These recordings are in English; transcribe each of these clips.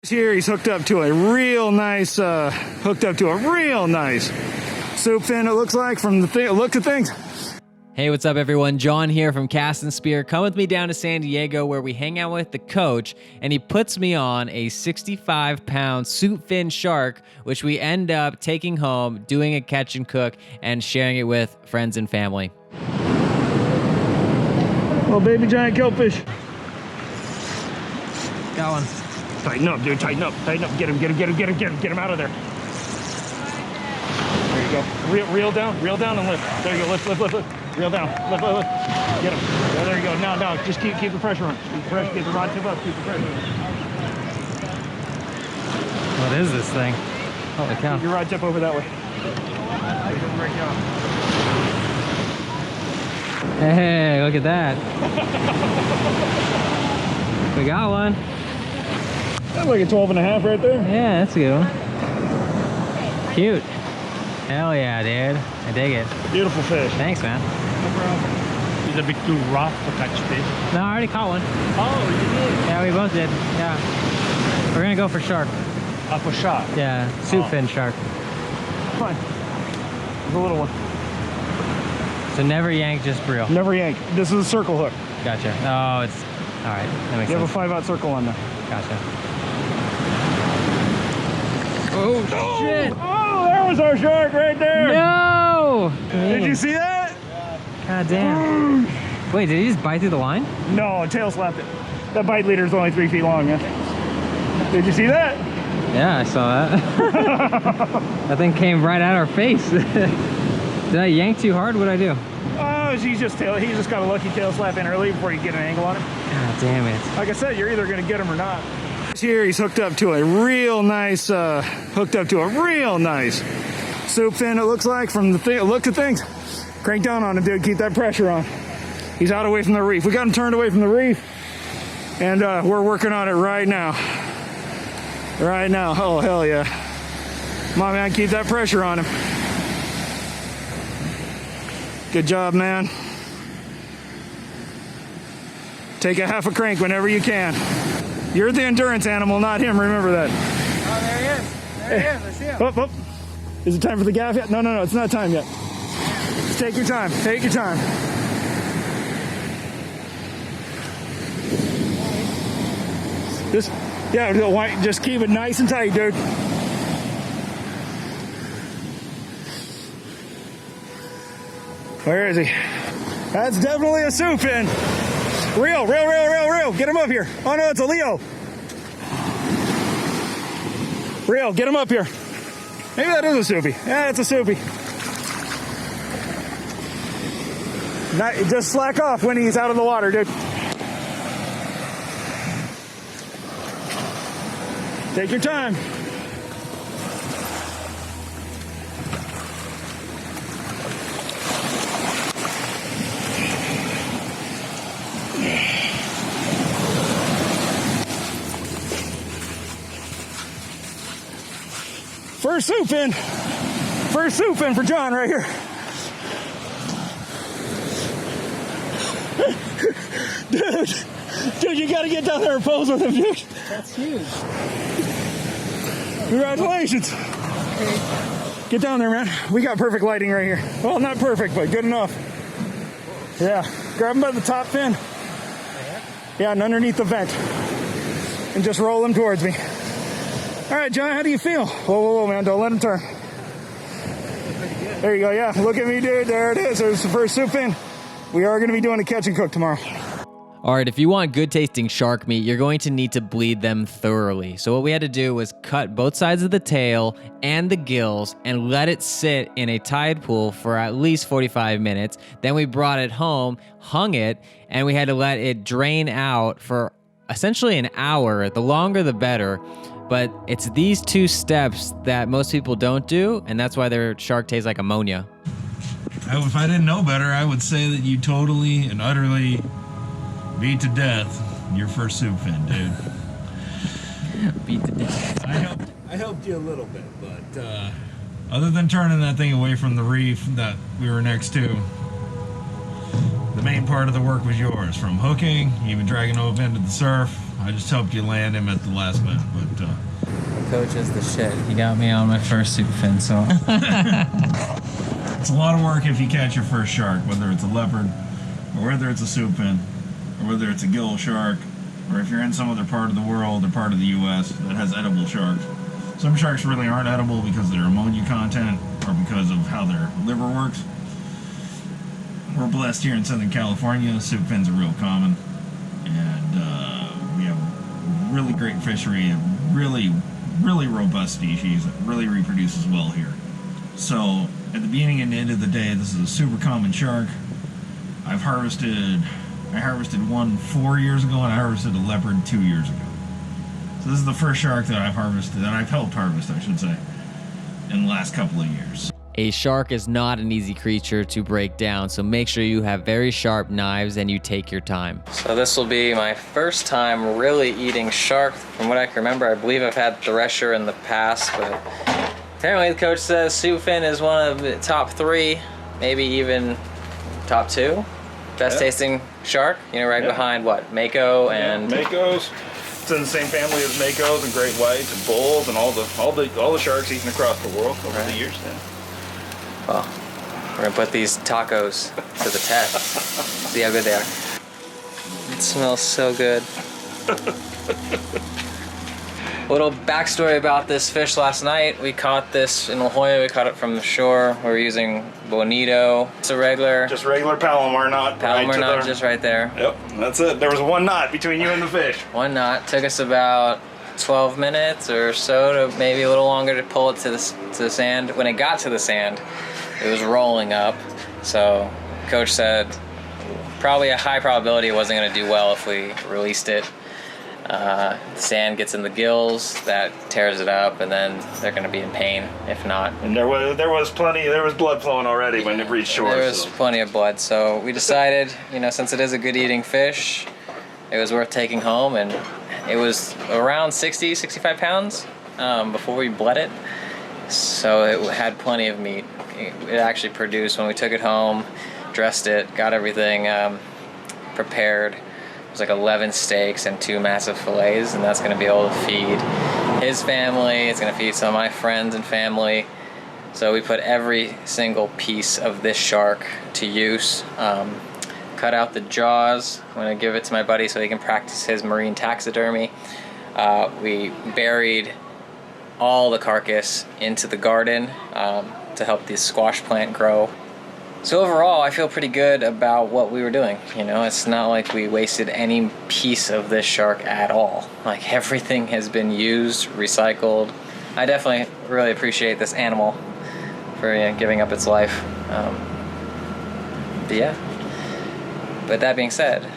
Here he's hooked up to a real nice Soupfin, it looks like, from the look of things. Hey, what's up everyone? John here from Cast and Spear. Come with me down to San Diego where we hang out with the coach and he puts me on a 65-pound Soupfin shark, which we end up taking home, doing a catch and cook, and sharing it with friends and family. Little baby giant kelpfish. Got one. Tighten up, dude, tighten up. Get him out of there. There you go. Reel down and lift. There you go, lift. Reel down, lift. Get him. There you go. Now, just keep the pressure on. Keep the rod tip up, keep the pressure on. What is this thing? Holy cow. Keep your rod tip over that way. You're doing a great job. Hey, look at that. We got one. That's like a 12.5 right there. Yeah, that's a good one. Cute. Hell yeah, dude. I dig it. Beautiful fish. Thanks, man. No problem. He's a bit too rough to catch fish. No, I already caught one. Oh, you did? Yeah, we both did. Yeah. We're gonna go for shark. Up a shot. Yeah, Soupfin shark. Fine. There's a little one. So never yank, just reel. Never yank. This is a circle hook. Gotcha. Oh, it's all right. That makes You sense. have a 5-aught circle on there. Gotcha. Oh, shit! Oh, there was our shark right there. No! Did you see that? God damn. Wait, did he just bite through the line? No, tail slapped it. That bite leader is only 3 feet long, man. Did you see that? Yeah, I saw that. That thing came right at our face. Did I yank too hard? What'd I do? Oh, he just got a lucky tail slap in early before you get an angle on him. God damn it. Like I said, you're either gonna get him or not. Here he's hooked up to a real nice Soupfin, it looks like, from the look of things. Crank down on him, dude. Keep that pressure on. He's out away from the reef. We got him turned away from the reef, and we're working on it right now. Right now. Oh, hell yeah. Come on, man. Keep that pressure on him. Good job, man. Take a half a crank whenever you can. You're the endurance animal, not him. Remember that. Oh, there he is. There he is. I see him. Up. Is it time for the gaff yet? No, it's not time yet. Just take your time. Take your time. Just keep it nice and tight, dude. Where is he? That's definitely a Soupfin. Reel. Get him up here. Oh no, it's a Leo. Reel, get him up here. Maybe that is a Soupy. Yeah, it's a Soupy. Just slack off when he's out of the water, dude. Take your time. First Soupfin for John right here. Dude, you gotta get down there and pose with him, dude. That's huge. Congratulations. Okay. Get down there, man. We got perfect lighting right here. Well, not perfect, but good enough. Yeah, grab him by the top fin. Yeah, and underneath the vent. And just roll him towards me. All right, John, how do you feel? Whoa, man, don't let him turn. There you go, yeah. Look at me, dude. There it is. There's the first Soupfin. We are going to be doing a catch and cook tomorrow. All right, if you want good tasting shark meat, you're going to need to bleed them thoroughly. So what we had to do was cut both sides of the tail and the gills and let it sit in a tide pool for at least 45 minutes. Then we brought it home, hung it, and we had to let it drain out for essentially an hour. The longer, the better. But it's these two steps that most people don't do, and that's why their shark tastes like ammonia. If I didn't know better, I would say that you totally and utterly beat to death your first Soupfin, dude. Beat to death. I helped you a little bit, but other than turning that thing away from the reef that we were next to, the main part of the work was yours. From hooking, even dragging them up into the surf, I just helped you land him at the last minute, but Coach is the shit. He got me on my first Soupfin, so. it's a lot of work if you catch your first shark, whether it's a leopard, or whether it's a Soupfin, or whether it's a gill shark, or if you're in some other part of the world or part of the U.S. that has edible sharks. Some sharks really aren't edible because of their ammonia content or because of how their liver works. We're blessed here in Southern California. Soupfins are real common, and we have really great fishery, a really robust species that really reproduces well here. So at the beginning and end of the day, this is a super common shark. I harvested one 4 years ago, and I harvested a leopard 2 years ago. So this is the first shark that I've harvested, that I've helped harvest, I should say, in the last couple of years. A shark is not an easy creature to break down, so make sure you have very sharp knives and you take your time. So this will be my first time really eating shark. From what I can remember, I believe I've had thresher in the past, but apparently the coach says Soupfin is one of the top 3, maybe even top 2 best tasting shark. You know, right behind what? Mako and Makos. It's in the same family as Makos and great whites and bulls and all the sharks eaten across the world over the years. Yeah. Well, we're gonna put these tacos to the test. See how good they are. It smells so good. Little backstory about this fish last night. We caught this in La Jolla. We caught it from the shore. We were using bonito. It's a regular. Just regular Palomar knot. Palomar knot just right there. Yep, that's it. There was one knot between you and the fish. One knot. Took us about 12 minutes or so, to maybe a little longer, to pull it to the sand. When it got to the sand, it was rolling up. So coach said probably a high probability it wasn't going to do well if we released it. The sand gets in the gills, that tears it up, and then they're going to be in pain if not. And there was blood flowing already when it reached shore. There was plenty of blood, so we decided, you know, since it is a good eating fish, it was worth taking home, and it was around 65 pounds before we bled it, so it had plenty of meat. It actually produced, when we took it home, dressed it, got everything prepared. It was like 11 steaks and 2 massive fillets, and that's going to be able to feed his family. It's going to feed some of my friends and family. So we put every single piece of this shark to use. Cut out the jaws. I'm going to give it to my buddy so he can practice his marine taxidermy. We buried all the carcass into the garden to help the squash plant grow. So overall, I feel pretty good about what we were doing. You know, it's not like we wasted any piece of this shark at all. Like, everything has been used, recycled. I definitely really appreciate this animal for giving up its life. But yeah. But that being said,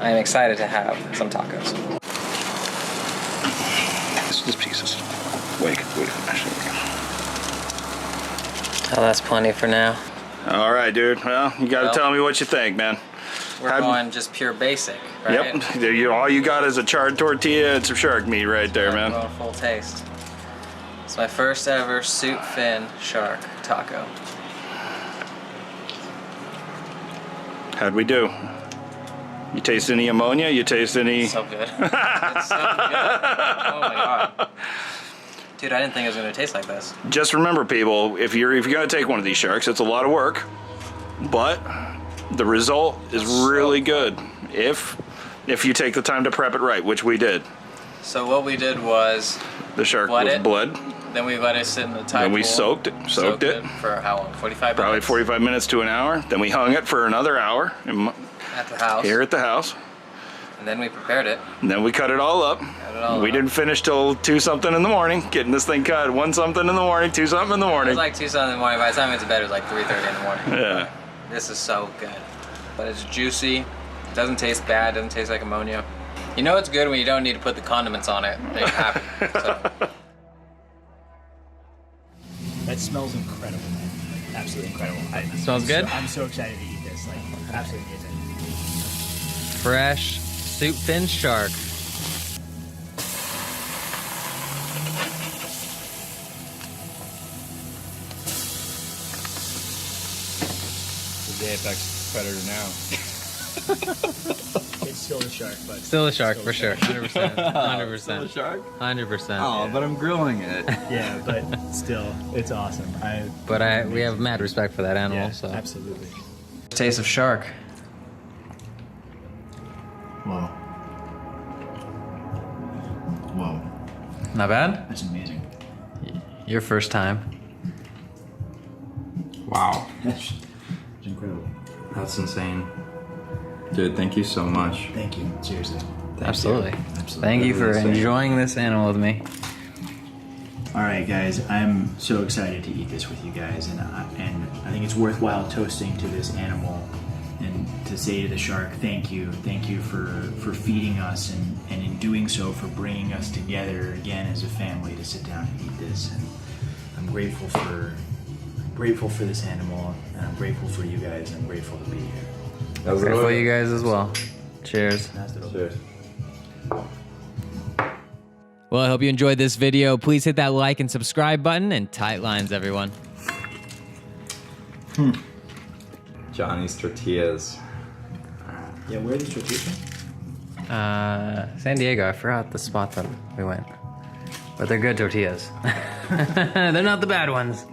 I am excited to have some tacos. This piece is way completely finished. Oh, that's plenty for now. All right, dude. Well, you got to tell me what you think, man. We're going just pure basic, right? Yep. All you got is a charred tortilla and some shark meat right there, man. Going full taste. It's my first ever Soupfin shark taco. How'd we do? You taste any ammonia? You taste any? So good. It's so good. Oh my god. Dude, I didn't think it was going to taste like this. Just remember, people, if you're going to take one of these sharks, it's a lot of work, but the result is really good if you take the time to prep it right, which we did. So what we did was the shark was bled. Then we let it sit in the tide Then we pool. soaked it for how long? 45 minutes? Probably 45 minutes to an hour. Then we hung it for another hour at the house. Here at the house. And then we prepared it. And then we cut it all up. We didn't finish till 2-something in the morning. Getting this thing cut 1-something in the morning, 2-something in the morning. It was like 2-something in the morning. By the time I went to bed, it was like 3:30 in the morning. Yeah. This is so good. But it's juicy. It doesn't taste bad. Doesn't taste like ammonia. You know it's good when you don't need to put the condiments on it. They happen. So. That smells incredible, man. Like, absolutely incredible. Smells good? I'm so excited to eat this. Like, absolutely amazing. Fresh Soupfin shark. The apex predator now. It's still a shark, but Still a shark for sure. 100%. Still a 100%. shark? 100%. Oh, but I'm grilling it. yeah, but still, it's awesome. We have mad respect for that animal. Yeah, so absolutely. taste of shark. Whoa. Whoa. Not bad. That's amazing. Your first time. Wow. It's incredible. That's insane. Dude, thank you so much. Thank you. Seriously. Absolutely. Absolutely. Thank you for Insane. enjoying this animal with me. All right, guys. I'm so excited to eat this with you guys, and I think it's worthwhile toasting to this animal and to say to the shark, thank you for feeding us, and in doing so, for bringing us together again as a family to sit down and eat this. And I'm grateful for this animal, and I'm grateful for you guys, and I'm grateful to be here. Grateful for you guys as well. Cheers. Cheers. Well, I hope you enjoyed this video. Please hit that like and subscribe button, and tight lines, everyone. Johnny's tortillas. Yeah, where are these tortillas from? San Diego. I forgot the spot that we went. But they're good tortillas. They're not the bad ones.